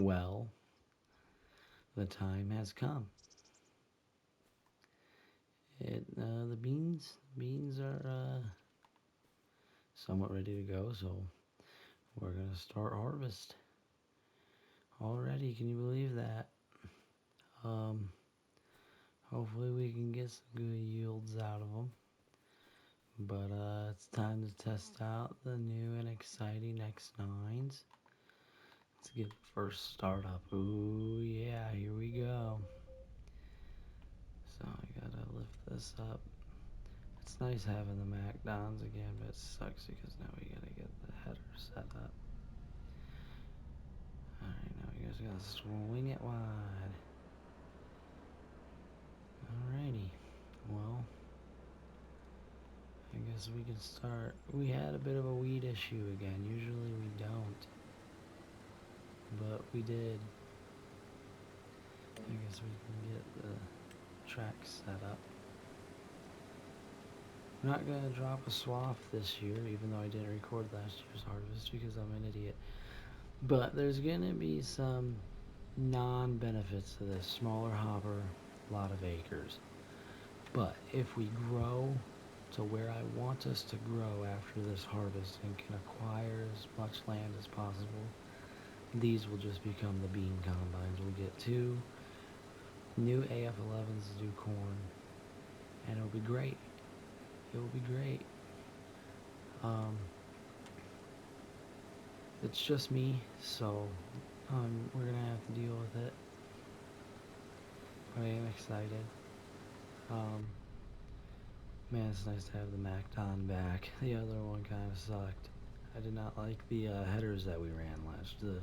Well, the time has come. The beans are somewhat ready to go, so we're gonna start harvest already. Can you believe that? Um, Hopefully we can get some good yields out of them. But it's time to test out the new and exciting X9s. Let's get the first start up. Ooh yeah, here we go. So I gotta lift this up. It's nice having the MacDons again, but it sucks because now we gotta get the header set up. Alright, now we just gotta swing it wide. Alrighty, well, I guess we can start. We had a bit of a weed issue again. Usually we don't, but we did. I guess we can get the track set up. I'm not gonna drop a swath this year, even though I didn't record last year's harvest because I'm an idiot. But there's gonna be some non-benefits to this. Smaller hopper, a lot of acres. But if we grow to where I want us to grow after this harvest and can acquire as much land as possible, these will just become the bean combines. We'll get 2 new AF11s to do corn, and it'll be great. It will be great. It's just me, so we're gonna have to deal with it. I am excited. Man, it's nice to have the MacDon back. The other one kind of sucked. I did not like the headers that we ran last. The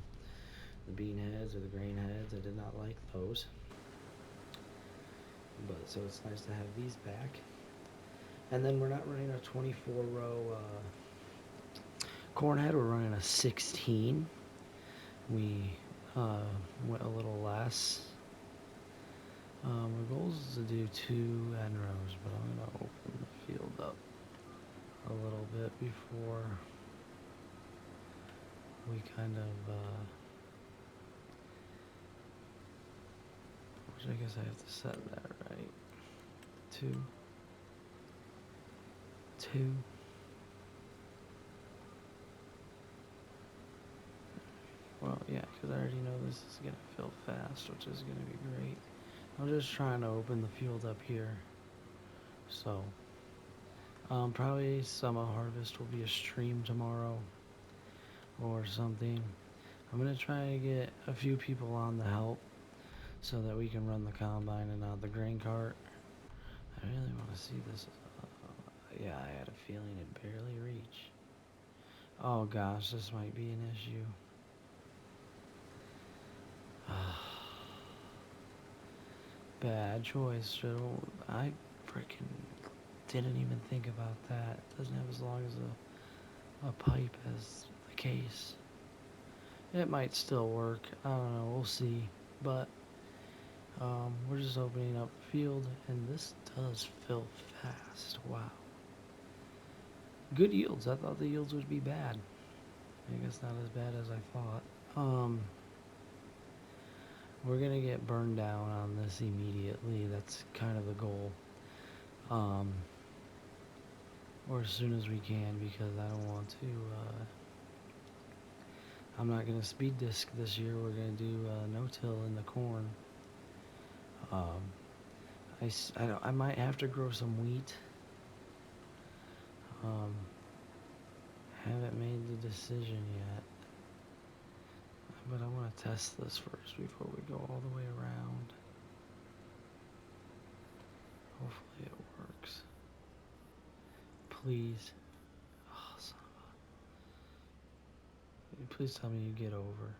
bean heads or the grain heads. I did not like those. But so it's nice to have these back. And then we're not running a 24 row corn head. We're running a 16. We went a little less. My goal is to do 2 end rows, but I'm going to open the field up a little bit before we kind of, which I guess I have to set that right. 2, 2. Well, yeah, because I already know this is going to fill fast, which is going to be great. I'm just trying to open the field up here. So, probably summer harvest will be a stream tomorrow or something. I'm going to try to get a few people on to help so that we can run the combine and not the grain cart. I really want to see this. Yeah, I had a feeling it'd barely reach. Oh gosh, this might be an issue. Bad choice. I freaking didn't even think about that. It doesn't have as long as a pipe as the case. It might still work. I don't know. We'll see. But we're just opening up the field, and this does fill fast. Wow. Good yields. I thought the yields would be bad. I guess not as bad as I thought. We're gonna get burned down on this immediately. That's kind of the goal. Or as soon as we can, because I don't want to. I'm not gonna speed disc this year. We're gonna do no-till in the corn. I might have to grow some wheat. Haven't made the decision yet. But I want to test this first before we go all the way around. Hopefully it works. Please. Oh, son of a... Please tell me you get over.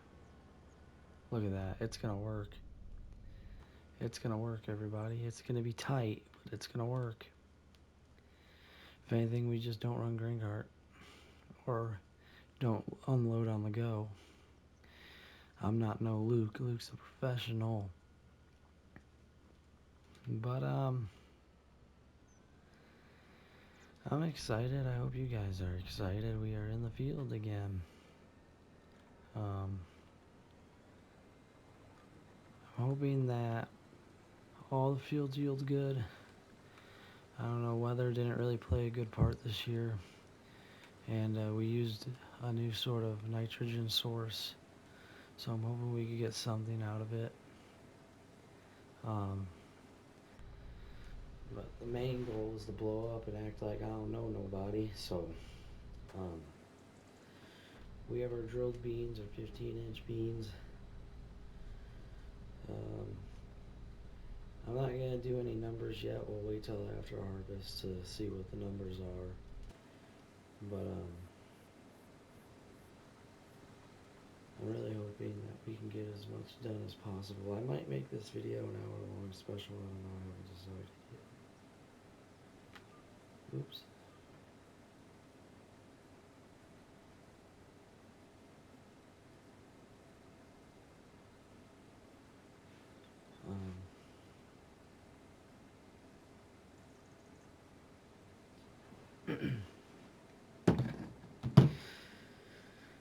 Look at that. It's going to work. It's going to work, everybody. It's going to be tight, but it's going to work. If anything, we just don't run grain cart. Or don't unload on the go. I'm not no Luke. Luke's a professional. But, I'm excited. I hope you guys are excited. We are in the field again. hoping that all the fields yield good. I don't know, weather didn't really play a good part this year, and we used a new sort of nitrogen source, so I'm hoping we could get something out of it. Um, but the main goal is to blow up and act like I don't know nobody. So um, we have our drilled beans, our 15-inch beans. Um, I'm not gonna do any numbers yet. We'll wait till after harvest to see what the numbers are. But I'm really hoping that we can get as much done as possible. I might make this video an hour-long special. I don't know. I haven't decided yet. Oops.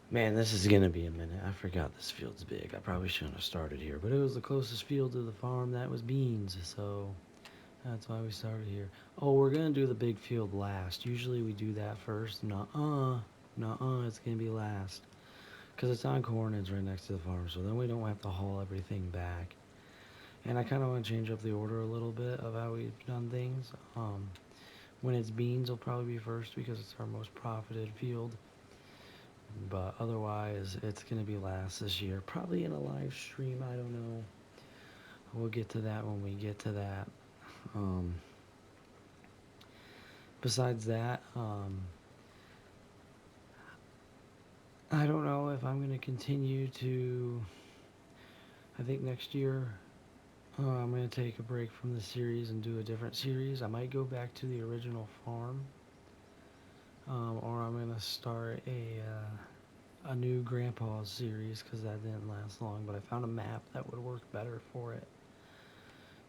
Man, this is gonna be a minute. I forgot this field's big. I probably shouldn't have started here, but it was the closest field to the farm that was beans, so that's why we started here. Oh, we're gonna do the big field last. Usually we do that first. Nuh-uh, it's gonna be last. Because it's on corn and it's right next to the farm, so then we don't have to haul everything back. And I kind of want to change up the order a little bit of how we've done things. When it's beans, will probably be first because it's our most profited field. But otherwise, it's going to be last this year. Probably in a live stream, I don't know. We'll get to that when we get to that. Besides that, I don't know if I'm going to continue to. I think next year I'm going to take a break from the series and do a different series. I might go back to the original farm, or I'm going to start a new Grandpa's series because that didn't last long. But I found a map that would work better for it,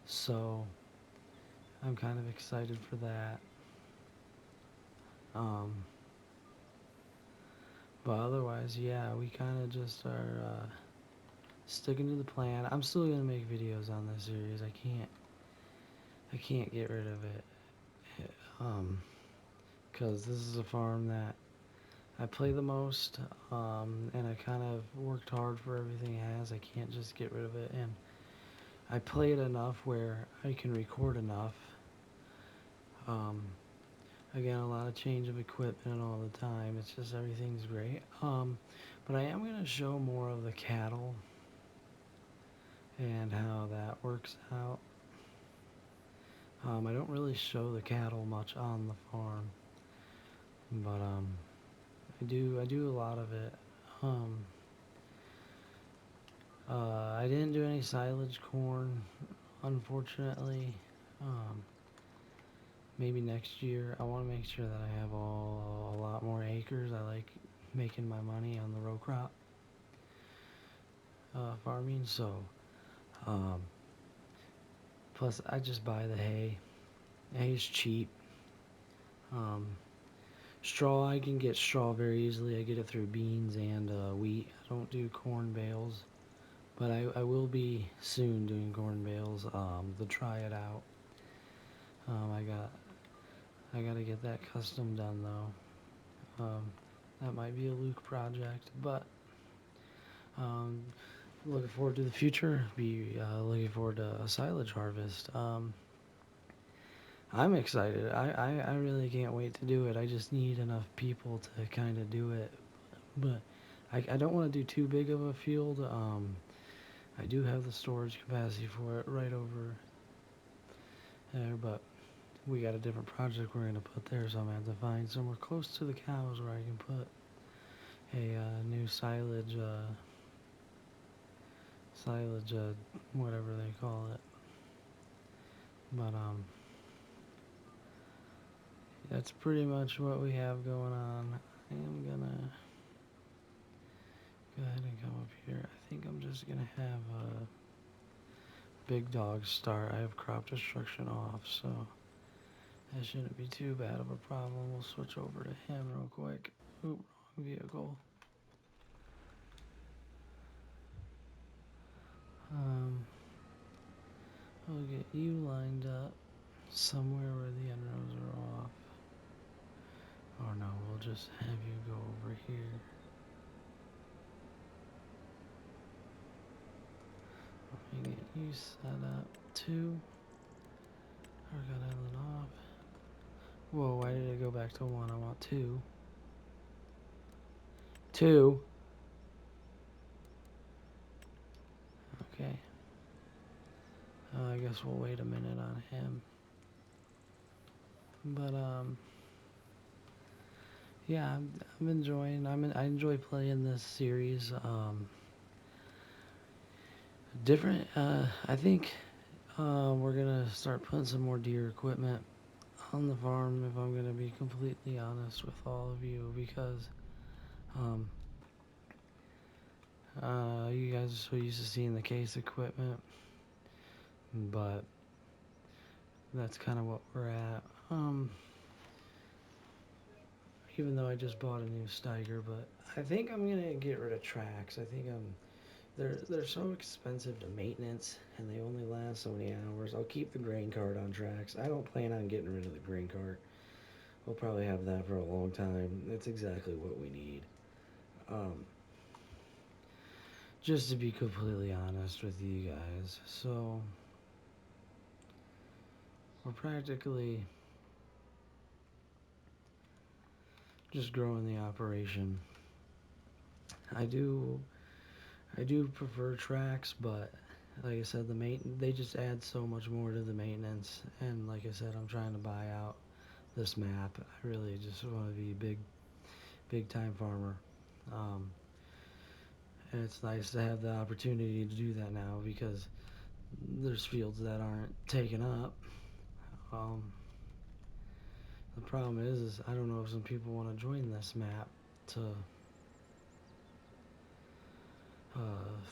so I'm kind of excited for that. But otherwise, yeah, we kind of just are sticking to the plan. I'm still gonna make videos on this series. I can't get rid of it. Because this is a farm that I play the most, and I kind of worked hard for everything it has. I can't just get rid of it, and I play it enough where I can record enough. Again, a lot of change of equipment all the time. It's just everything's great. But I am going to show more of the cattle and how that works out. I don't really show the cattle much on the farm, but I do a lot of it. I didn't do any silage corn, unfortunately. Maybe next year. I want to make sure that I have a lot more acres. I like making my money on the row crop farming, so plus I just buy the hay. Hay's cheap. Straw, I can get straw very easily. I get it through beans and wheat. I don't do corn bales, but I will be soon doing corn bales to try it out. I gotta get that custom done though. That might be a Luke project, but looking forward to the future. Be looking forward to a silage harvest. I'm excited. I really can't wait to do it. I just need enough people to kind of do it. But I don't want to do too big of a field. I do have the storage capacity for it right over there, but we got a different project we're going to put there, so I'm going to have to find somewhere close to the cows where I can put a new silage, whatever they call it. But that's pretty much what we have going on. I am gonna go ahead and come up here. I think I'm just gonna have a big dog start. I have crop destruction off, so that shouldn't be too bad of a problem. We'll switch over to him real quick. Oop, wrong vehicle. get you lined up somewhere where the end rows are off. Or no, we'll just have you go over here. Let me get you set up too. I got Ellen off. Whoa, why did it go back to 1? I want 2. 2. Okay. I guess we'll wait a minute on him. But yeah, I'm enjoying. I enjoy playing this series. Different. I think we're gonna start putting some more Deere equipment on the farm. If I'm gonna be completely honest with all of you, because you guys are so used to seeing the case equipment, but that's kind of what we're at. Even though I just bought a new Steiger, but I think I'm gonna get rid of tracks. I think they're so expensive to maintenance, and they only last so many hours. I'll keep the grain cart on tracks. I don't plan on getting rid of the grain cart. We'll probably have that for a long time. It's exactly what we need. Just to be completely honest with you guys, so we're practically just growing the operation. I do prefer tracks, but like I said, they just add so much more to the maintenance. And like I said, I'm trying to buy out this map. I really just want to be a big time farmer. And it's nice to have the opportunity to do that now, because there's fields that aren't taken up. The problem is I don't know if some people want to join this map to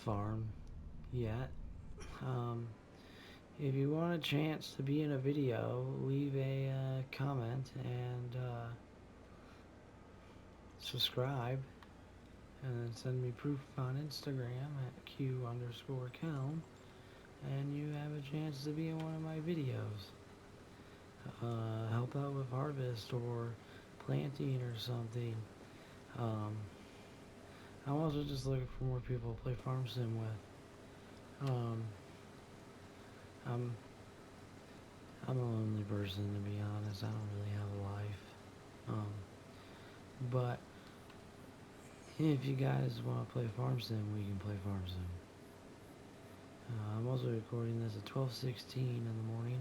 farm yet. If you want a chance to be in a video, leave a comment and subscribe, and then send me proof on Instagram at q_Kelm, and you have a chance to be in one of my videos. Help out with harvest or planting or something. I'm also just looking for more people to play farm sim with. I'm a lonely person, to be honest. I don't really have a life. But if you guys want to play farm sim, we can play farm sim. I'm also recording this at 12:16 in the morning.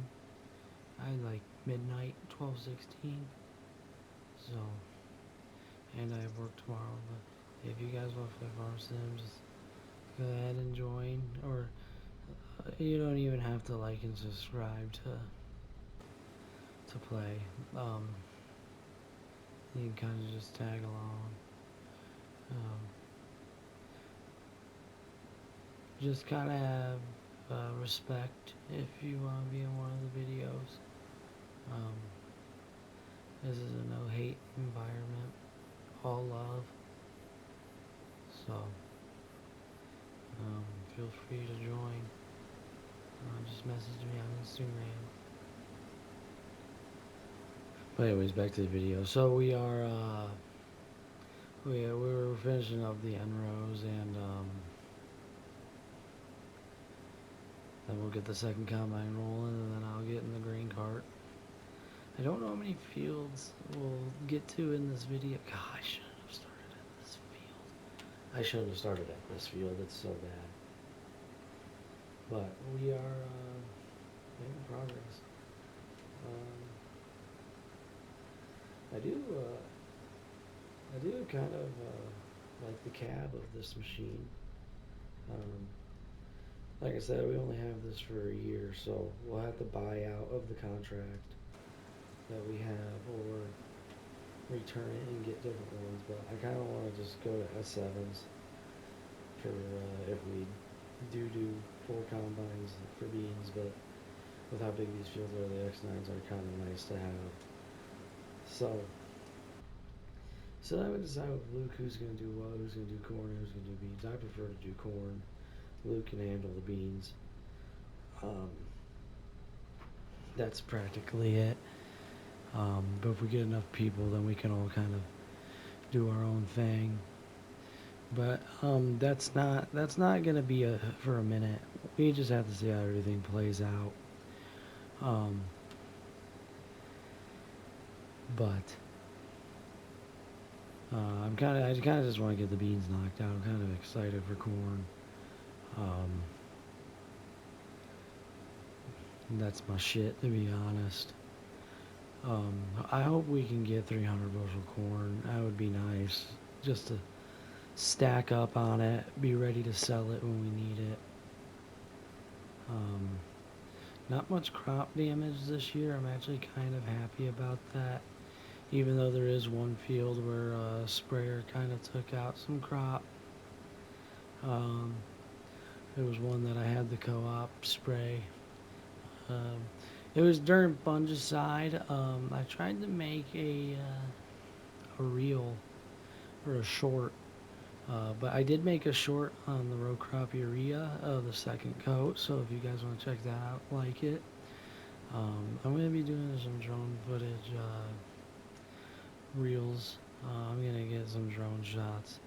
I like midnight, 12:16. So, and I have work tomorrow. But if you guys want to play farm sim, just go ahead and join. Or you don't even have to like and subscribe to play. You can kind of just tag along. Just kind of have respect if you want to be in one of the videos. This is a no hate environment, all love. So feel free to join. Just message me on Instagram. But anyways, back to the video. So we are we were finishing up the end rows, and then we'll get the second combine rolling, and then I'll get in the grain cart. I don't know how many fields we'll get to in this video. God, I shouldn't have started at this field. I shouldn't have started at this field. It's so bad. But we are making progress. I do kind of like the cab of this machine. Like I said, we only have this for a year, so we'll have to buy out of the contract that we have, or return it and get different ones. But I kind of want to just go to S7s for if we do 4 combines for beans. But with how big these fields are, the X9s are kind of nice to have. So I would decide with Luke who's going to do what, who's going to do corn, who's going to do beans. I prefer to do corn. Luke can handle the beans. that's practically it. But if we get enough people, then we can all kind of do our own thing. But that's not gonna be for a minute. We just have to see how everything plays out. Um, but I kind of just want to get the beans knocked out. I'm kind of excited for corn. Um, that's my shit, to be honest. Um, I hope we can get 300 bushel corn. That would be nice, just to stack up on it, be ready to sell it when we need it. Um, Not much crop damage this year. I'm actually kind of happy about that. Even though there is one field where a sprayer kind of took out some crop. Um, it was one that I had the co-op spray. Um, it was during fungicide. I tried to make a reel or a short, but I did make a short on the row crop urea of the second coat. So if you guys want to check that out, like it. I'm going to be doing some drone footage reels. I'm going to get some drone shots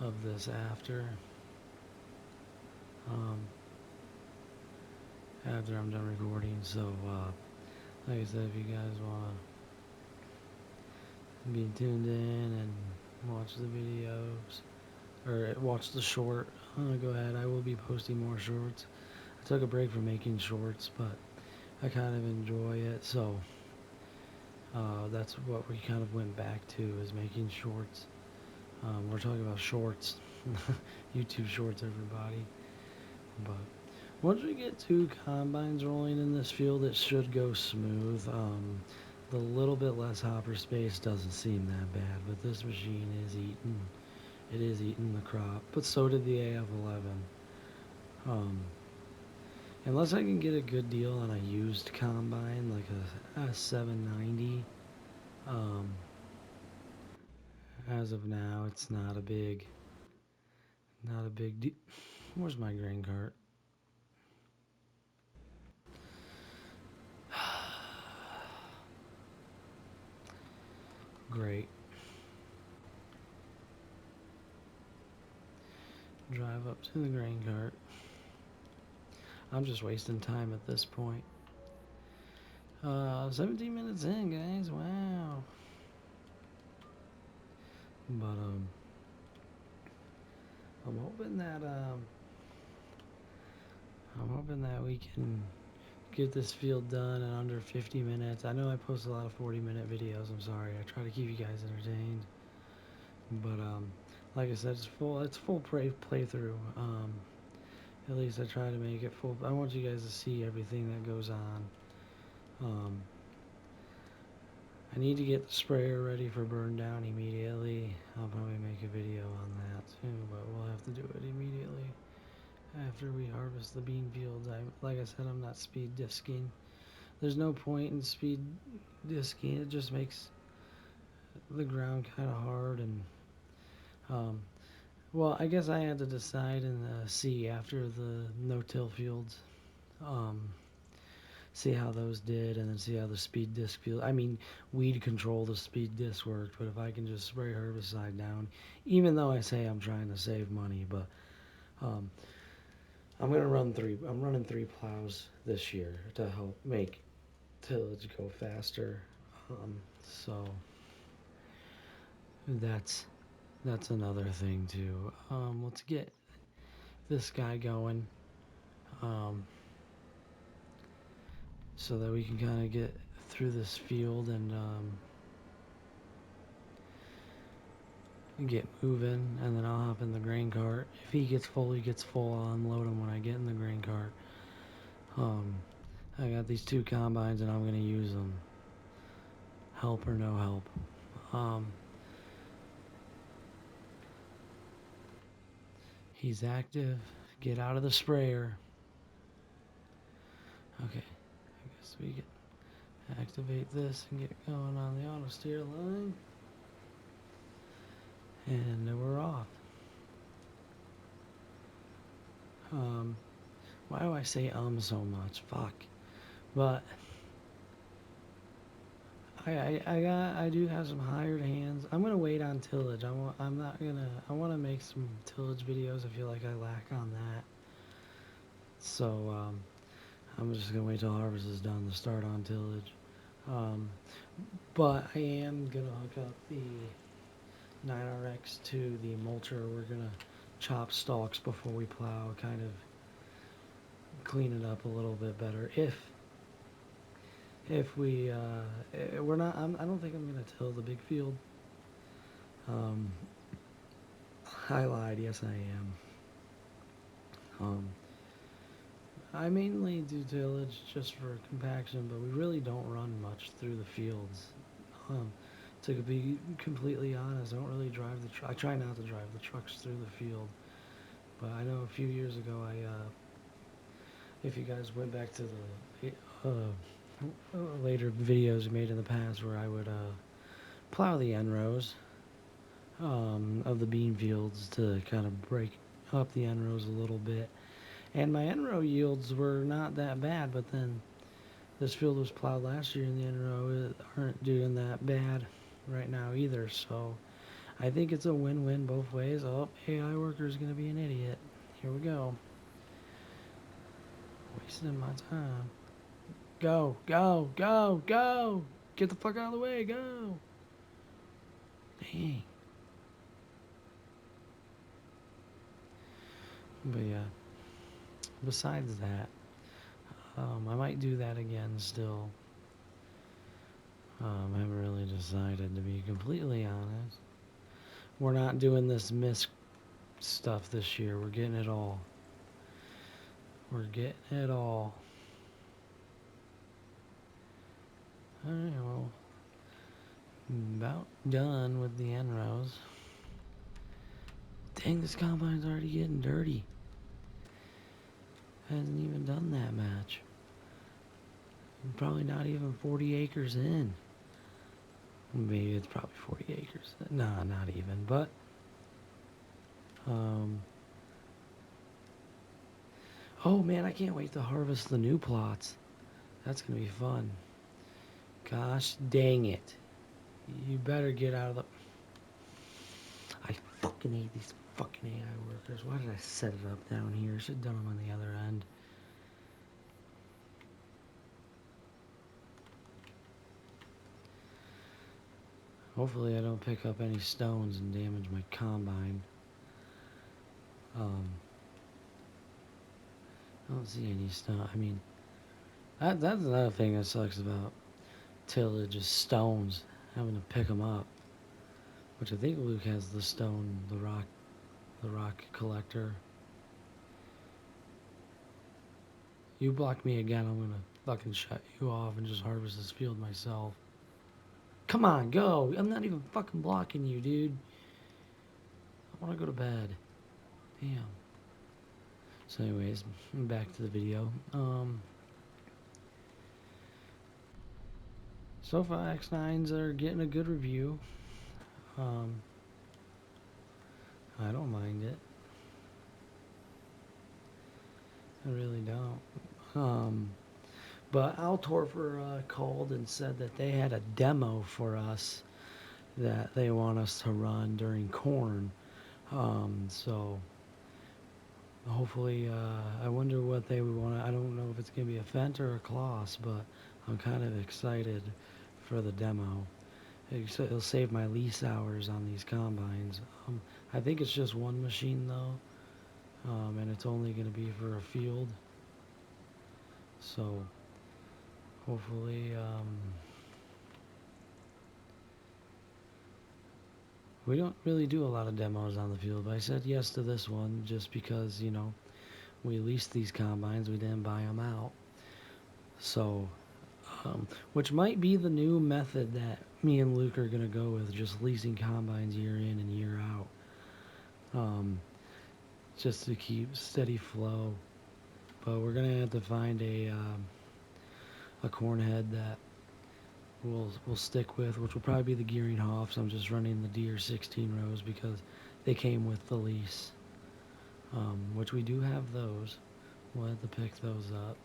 of this um, after I'm done recording. So, like I said, if you guys want to be tuned in and watch the videos or watch the short, go ahead. I will be posting more shorts. I took a break from making shorts, but I kind of enjoy it. So, that's what we kind of went back to, is making shorts. We're talking about shorts, YouTube shorts, everybody. But once we get two combines rolling in this field, it should go smooth. The little bit less hopper space doesn't seem that bad, but this machine is eating. It is eating the crop, but so did the AF11. Um, Unless I can get a good deal on a used combine, like a 790, um, as of now, it's not a big deal. Where's my grain cart? Great. Drive up to the grain cart. I'm just wasting time at this point. 17 minutes in, guys. Wow. But I'm hoping that we can get this field done in under 50 minutes. I know I post a lot of 40-minute videos. I'm sorry. I try to keep you guys entertained. But like I said, it's full playthrough. At least I try to make it full. I want you guys to see everything that goes on. I need to get the sprayer ready for burn down immediately. I'll probably make a video on that too, but we'll have to do it immediately after we harvest the bean fields. Like I said, I'm not speed disking. There's no point in speed disking. It just makes the ground kind of hard. And um, well, I guess I had to decide and see after the no-till fields. Um, See how those did, and then see how the speed disc feels. I mean, weed control, the speed disc worked, but if I can just spray herbicide down, even though I say I'm trying to save money, but um, I'm running three plows this year to help make tillage go faster. So that's another thing too. Let's get this guy going. Um, so that we can kind of get through this field and get moving, and then I'll hop in the grain cart. If he gets full, he gets full. I'll unload him when I get in the grain cart. I got these two combines, and I'm gonna use them. Help or no help. He's active. Get out of the sprayer. Okay, I guess we can activate this and get going on the auto steer line. And we're off. Why do I say so much? Fuck. But I do have some hired hands. I'm gonna wait on tillage. I'm not gonna. I want to make some tillage videos. I feel like I lack on that. So I'm just gonna wait till harvest is done to start on tillage. Um, but I am gonna hook up the 9RX to the mulcher. We're gonna chop stalks before we plow, kind of clean it up a little bit better. If we're not, I don't think I'm gonna till the big field. Um, I lied. Yes, I am. I mainly do tillage just for compaction, but we really don't run much through the fields. Um, to be completely honest, I don't really drive the truck. I try not to drive the trucks through the field. But I know a few years ago, if you guys went back to the later videos made in the past where I would plow the end rows of the bean fields to kind of break up the end rows a little bit. And my end row yields were not that bad, but then this field was plowed last year and the end row aren't doing that bad right now either. So I think it's a win-win both ways. Oh, AI worker is going to be an idiot. Here we go. Wasting my time. Go, go, go, go! Get the fuck out of the way, go! Dang. But yeah, besides that, I might do that again still. I haven't really decided, to be completely honest. We're not doing this misc stuff this year. We're getting it all. We're getting it all. Alright, well, about done with the end rows. Dang, this combine's already getting dirty. Hasn't even done that much. Probably not even 40 acres in. Maybe it's probably 40 acres. Nah, not even. But, oh man, I can't wait to harvest the new plots. That's gonna be fun. Gosh dang it. You better get out of the... I fucking hate these fucking AI workers. Why did I set it up down here? I should have done them on the other end. Hopefully I don't pick up any stones and damage my combine. I don't see any stone. I mean, that's another thing that sucks about tillage is stones. Having to pick them up. Which I think Luke has the stone, the rock collector. You block me again, I'm gonna fucking shut you off and just harvest this field myself. Come on, go! I'm not even fucking blocking you, dude. I wanna go to bed. Damn. So anyways, back to the video. So far X9s are getting a good review. I don't mind it. I really don't. But Altorfer called and said that they had a demo for us that they want us to run during corn. So hopefully, I wonder what they would want. I don't know if it's gonna be a Fent or a Kloss, but I'm kind of excited for the demo. It'll save my lease hours on these combines. I think it's just one machine though, and it's only gonna be for a field. So hopefully, we don't really do a lot of demos on the field, but I said yes to this one just because, you know, we leased these combines, we didn't buy them out. So, which might be the new method that me and Luke are going to go with, just leasing combines year in and year out. Just to keep steady flow. But we're going to have to find a corn head that we'll stick with, which will probably be the Gearing Hoffs. I'm just running the Deere 16 rows because they came with the lease, which we do have those. We'll have to pick those up.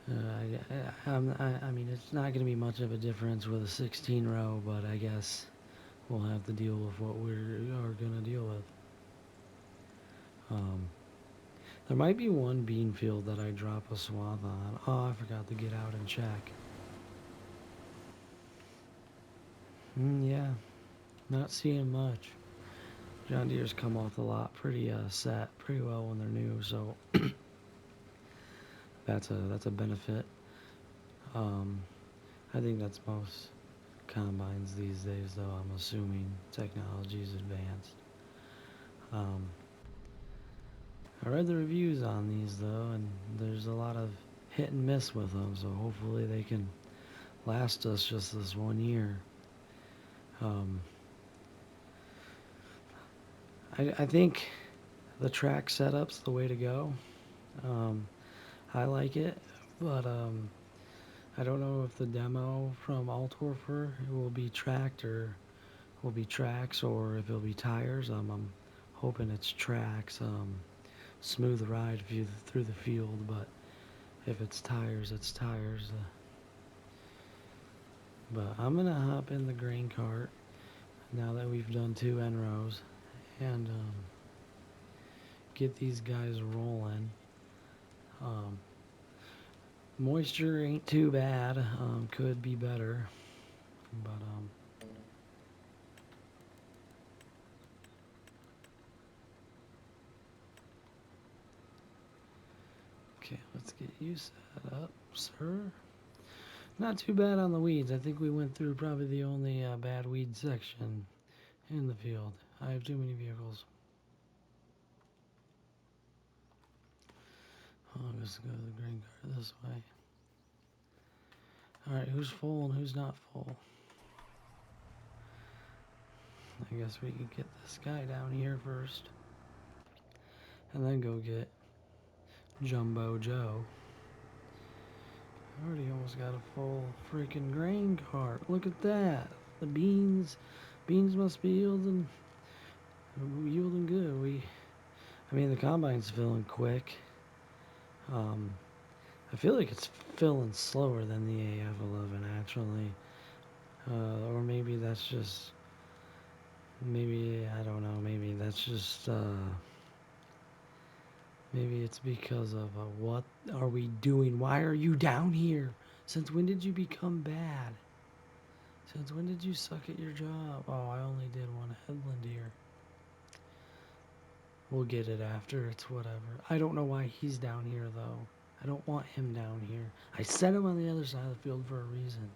I mean, it's not going to be much of a difference with a 16 row, but I guess we'll have to deal with what we are going to deal with. Um, there might be one bean field that I drop a swath on. Oh, I forgot to get out and check. Yeah, not seeing much. John Deere's come off the lot pretty set, pretty well when they're new, so that's a benefit. I think that's most combines these days, though. I'm assuming technology is advanced. Um, I read the reviews on these though, and there's a lot of hit and miss with them. So hopefully they can last us just this 1 year. Um, I think the track setup's the way to go. I like it, but I don't know if the demo from Altwerfer will be tracked or will be tracks or if it'll be tires. I'm hoping it's tracks. Smooth ride through the field, but if it's tires, it's tires. But I'm gonna hop in the grain cart now that we've done 2 end rows and get these guys rolling. Um, Moisture ain't too bad. Could be better, but okay. Let's get you set up, sir. Not too bad on the weeds. I think we went through probably the only bad weed section in the field. I have too many vehicles. I'll just go to the grain cart this way. Alright, who's full and who's not full? I guess we could get this guy down here first. And then go get Jumbo Joe. I already almost got a full freaking grain cart. Look at that. The beans must be yielding good. I mean, the combine's filling quick. I feel like it's filling slower than the AF11 actually. Or maybe that's just, I don't know, maybe that's just, maybe it's because of what are we doing? Why are you down here? Since when did you become bad? Since when did you suck at your job? Oh, I only did one headland here. We'll get it after. It's whatever. I don't know why he's down here, though. I don't want him down here. I set him on the other side of the field for a reason.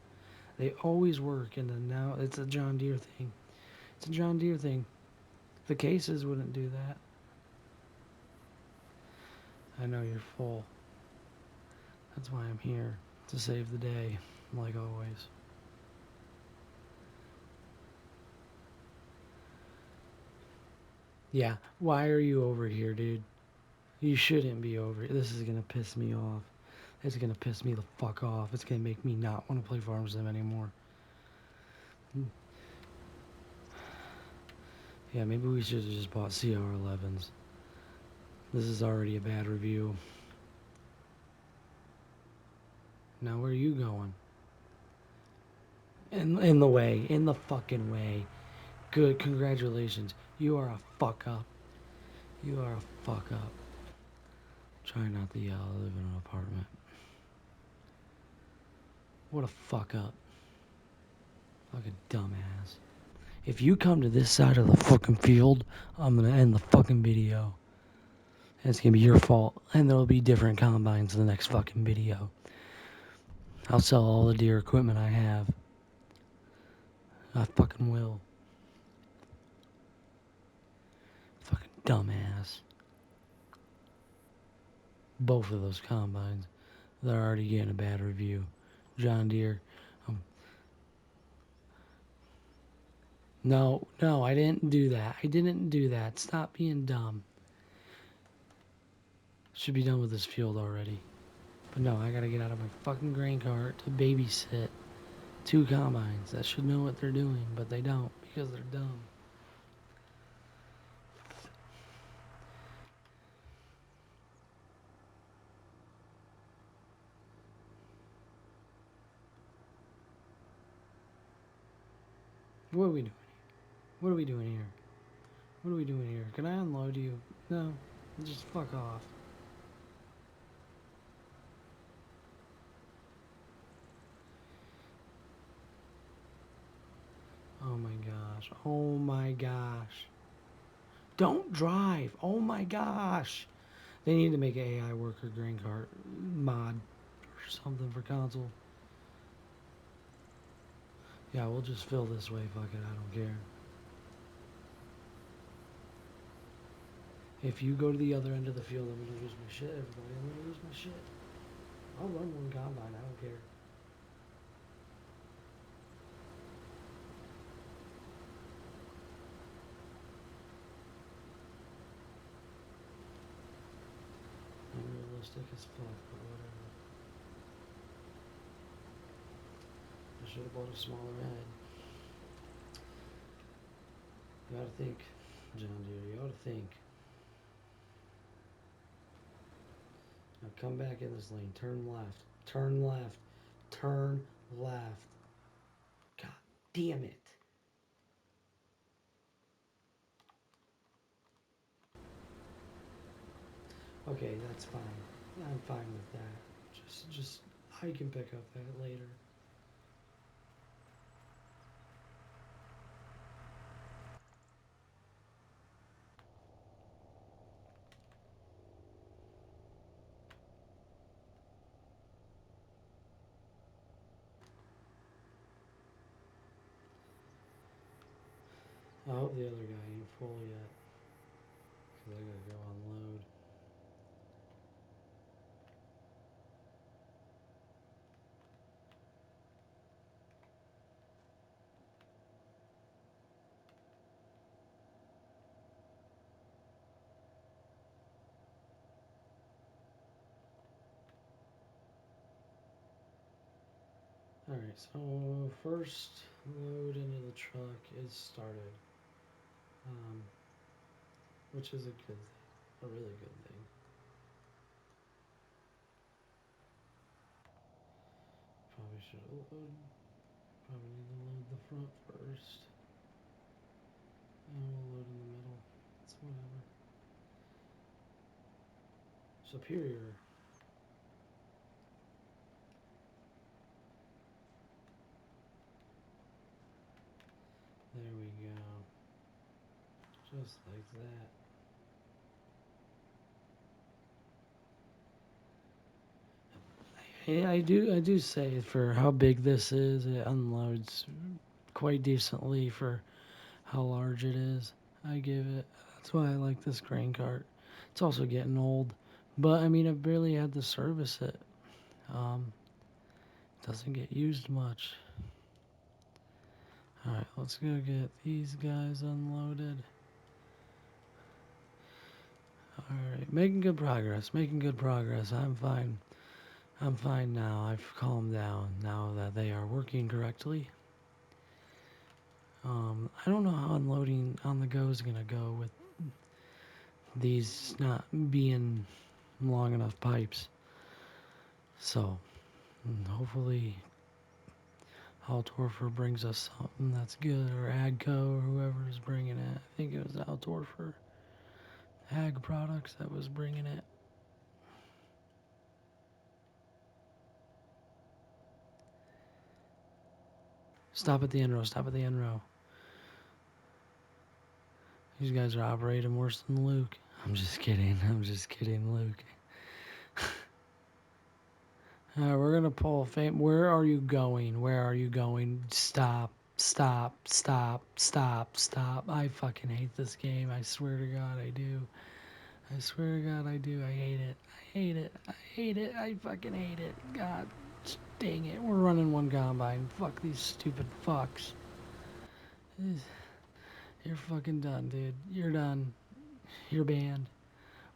They always work, and then now it's a John Deere thing. It's a John Deere thing. The cases wouldn't do that. I know you're full. That's why I'm here, to save the day, like always. Yeah, why are you over here, dude? You shouldn't be over here. This is gonna piss me off. It's gonna piss me the fuck off. It's gonna make me not want to play Farm Sim anymore. Yeah, maybe we should have just bought CR11s. This is already a bad review. Now where are you going? In the way. In the fucking way. Good, congratulations. You are a fuck up. You are a fuck up. Try not to yell. I live in an apartment. What a fuck up. Fucking dumbass. If you come to this side of the fucking field, I'm gonna end the fucking video. And it's gonna be your fault. And there'll be different combines in the next fucking video. I'll sell all the Deere equipment I have. I fucking will. Fucking dumbass. Both of those combines. They're already getting a bad review. John Deere. No, I didn't do that. I didn't do that. Stop being dumb. Should be done with this field already. But no, I gotta get out of my fucking grain cart to babysit 2 combines that should know what they're doing, but they don't because they're dumb. What are we doing? What are we doing here? What are we doing here? Can I unload you? No. Just fuck off. Oh my gosh. Oh my gosh. Don't drive. Oh my gosh. They need to make an AI worker grain cart mod or something for console. Yeah, we'll just fill this way. Fuck it. I don't care. If you go to the other end of the field, I'm gonna lose my shit, everybody. I'm gonna lose my shit. I'll run one combine. I don't care. Unrealistic as fuck, but whatever. I should have bought a smaller head. You gotta think, John Deere. You ought to think. Now come back in this lane. Turn left. Turn left. Turn left. God damn it. Okay, that's fine. I'm fine with that. Just I can pick up that later. I hope the other guy ain't full yet, cause I gotta go unload. Alright, so first load into the truck is started, which is a good thing, a really good thing. Probably should have loaded, probably need to load the front first, and we'll load in the middle. It's whatever. Superior. There we go. Just like that. Yeah, I do say for how big this is, it unloads quite decently for how large it is. I give it. That's why I like this grain cart. It's also getting old, but I mean, I've barely had to service it. It doesn't get used much. All right, let's go get these guys unloaded. All right, making good progress. Making good progress. I'm fine. I'm fine now. I've calmed down now that they are working correctly. I don't know how unloading on the go is gonna go with these not being long enough pipes. So hopefully Altorfer brings us something that's good, or Agco, or whoever is bringing it. I think it was Altorfer Ag Products that was bringing it. Stop at the end row. Stop at the end row. These guys are operating worse than Luke. I'm just kidding. I'm just kidding, Luke. We're gonna pull fame. Where are you going? Where are you going? Stop. Stop. Stop. Stop. Stop. I fucking hate this game. I swear to God I do. I swear to God I do. I hate it. I hate it. I hate it. I fucking hate it. God dang it. We're running one combine. Fuck these stupid fucks. You're fucking done, dude. You're done. You're banned.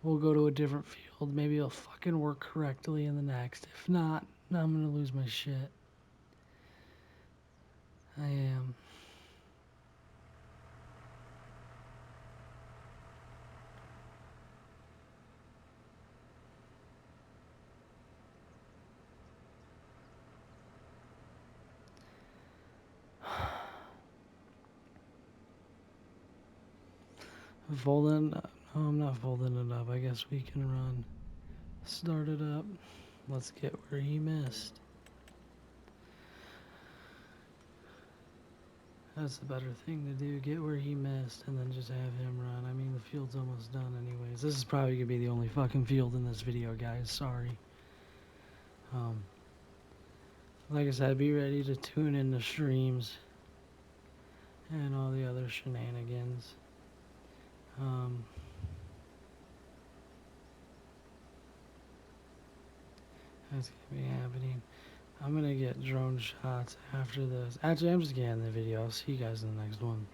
We'll go to a different field. Maybe it'll fucking work correctly in the next. If not, I'm gonna lose my shit. I am. Folding, no, I'm not folding it up. I guess we can run. Start it up. Let's get where he missed. That's the better thing to do. Get where he missed and then just have him run. I mean, the field's almost done anyways. This is probably going to be the only fucking field in this video, guys. Sorry. Like I said, be ready to tune in the streams and all the other shenanigans. That's going to be happening. I'm going to get drone shots after this. Actually, I'm just getting the video. I'll see you guys in the next one.